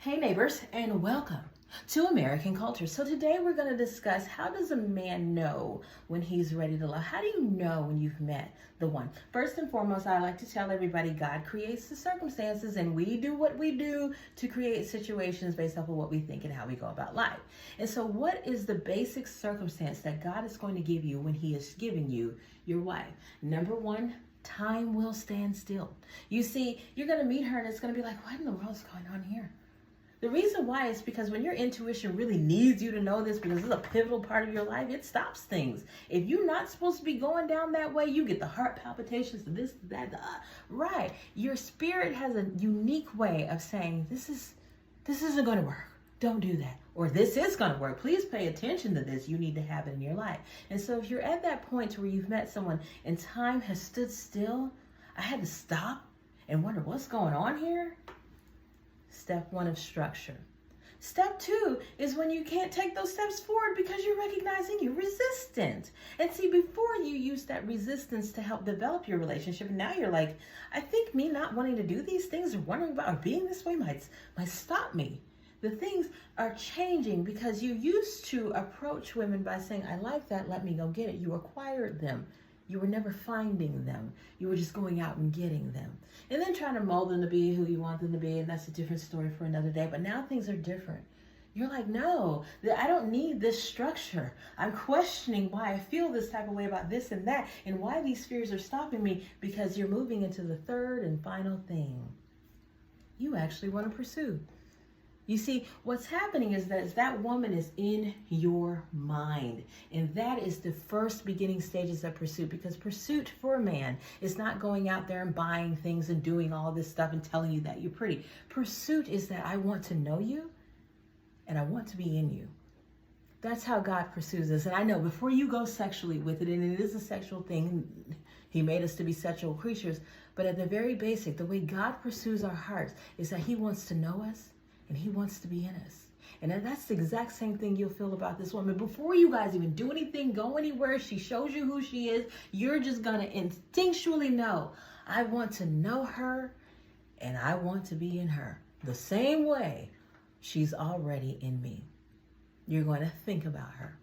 Hey neighbors, and welcome to American Culture. So today we're going to discuss, how does a man know when he's ready to love? How do you know when you've met the one? First and foremost, I like to tell everybody God creates the circumstances, and we do what we do to create situations based off of what we think and how we go about life. And so what is the basic circumstance that God is going to give you when he is giving you your wife? Number one, time will stand still. You see, you're going to meet her and it's going to be like, what in the world is going on here? The reason why is because when your intuition really needs you to know this, because it's a pivotal part of your life, it stops things. If you're not supposed to be going down that way, you get the heart palpitations, the this, that, right. Your spirit has a unique way of saying, this isn't going to work. Don't do that. Or this is going to work. Please pay attention to this. You need to have it in your life. And so if you're at that point where you've met someone and time has stood still, I had to stop and wonder what's going on here. Step one of structure. Step two is when you can't take those steps forward because you're recognizing you're resistant. And see, before you use that resistance to help develop your relationship, now you're like, I think me not wanting to do these things or wondering about being this way might stop me. The things are changing because you used to approach women by saying, I like that, let me go get it. You acquired them. You were never finding them. You were just going out and getting them. And then trying to mold them to be who you want them to be. And that's a different story for another day. But now things are different. You're like, no, I don't need this structure. I'm questioning why I feel this type of way about this and that. And why these fears are stopping me. Because you're moving into the third and final thing you actually want to pursue. You see, what's happening is that woman is in your mind. And that is the first beginning stages of pursuit. Because pursuit for a man is not going out there and buying things and doing all this stuff and telling you that you're pretty. Pursuit is that I want to know you and I want to be in you. That's how God pursues us. And I know before you go sexually with it, and it is a sexual thing, he made us to be sexual creatures. But at the very basic, the way God pursues our hearts is that he wants to know us. And he wants to be in us. And that's the exact same thing you'll feel about this woman. Before you guys even do anything, go anywhere, she shows you who she is, you're just going to instinctually know, I want to know her and I want to be in her. The same way she's already in me. You're going to think about her.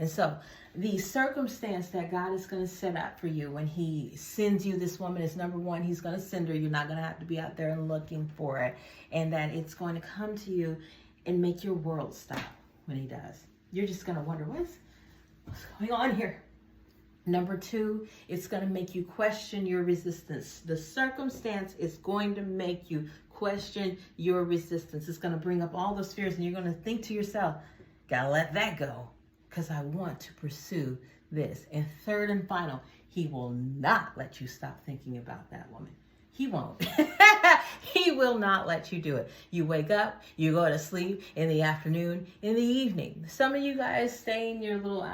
And so the circumstance that God is going to set up for you when he sends you this woman is, number one, he's going to send her. You're not going to have to be out there and looking for it. And that it's going to come to you and make your world stop when he does. You're just going to wonder, what's going on here? Number two, it's going to make you question your resistance. The circumstance is going to make you question your resistance. It's going to bring up all those fears and you're going to think to yourself, gotta let that go. Because I want to pursue this. And third and final, he will not let you stop thinking about that woman. He won't. He will not let you do it. You wake up, you go to sleep in the afternoon, in the evening. Some of you guys stay in your little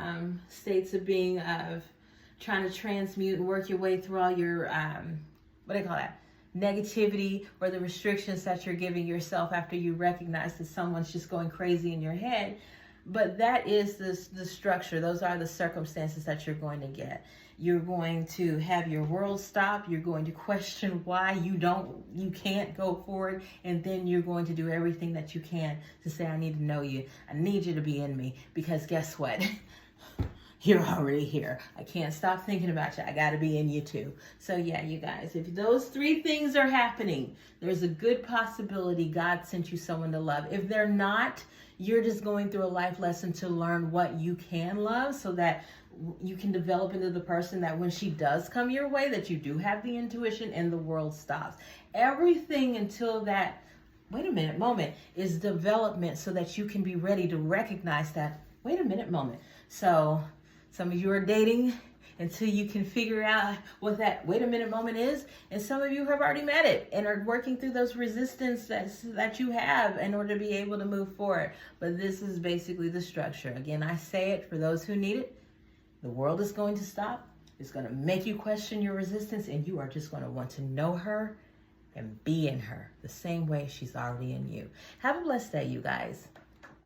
states of being, trying to transmute and work your way through all your, what do they call that? Negativity or the restrictions that you're giving yourself after you recognize that someone's just going crazy in your head. But that is the structure. Those are the circumstances that you're going to get. You're going to have your world stop. You're going to question why you can't go forward. And then you're going to do everything that you can to say, I need to know you. I need you to be in me. Because guess what? You're already here. I can't stop thinking about you. I got to be in you too. So yeah, you guys, if those three things are happening, there's a good possibility God sent you someone to love. If they're not, you're just going through a life lesson to learn what you can love so that you can develop into the person that when she does come your way, that you do have the intuition and the world stops. Everything until that, wait a minute, moment is development so that you can be ready to recognize that, wait a minute, moment. So some of you are dating until you can figure out what that wait a minute moment is. And some of you have already met it and are working through those resistance that you have in order to be able to move forward. But this is basically the structure. Again, I say it for those who need it. The world is going to stop. It's going to make you question your resistance, and you are just going to want to know her and be in her the same way she's already in you. Have a blessed day, you guys.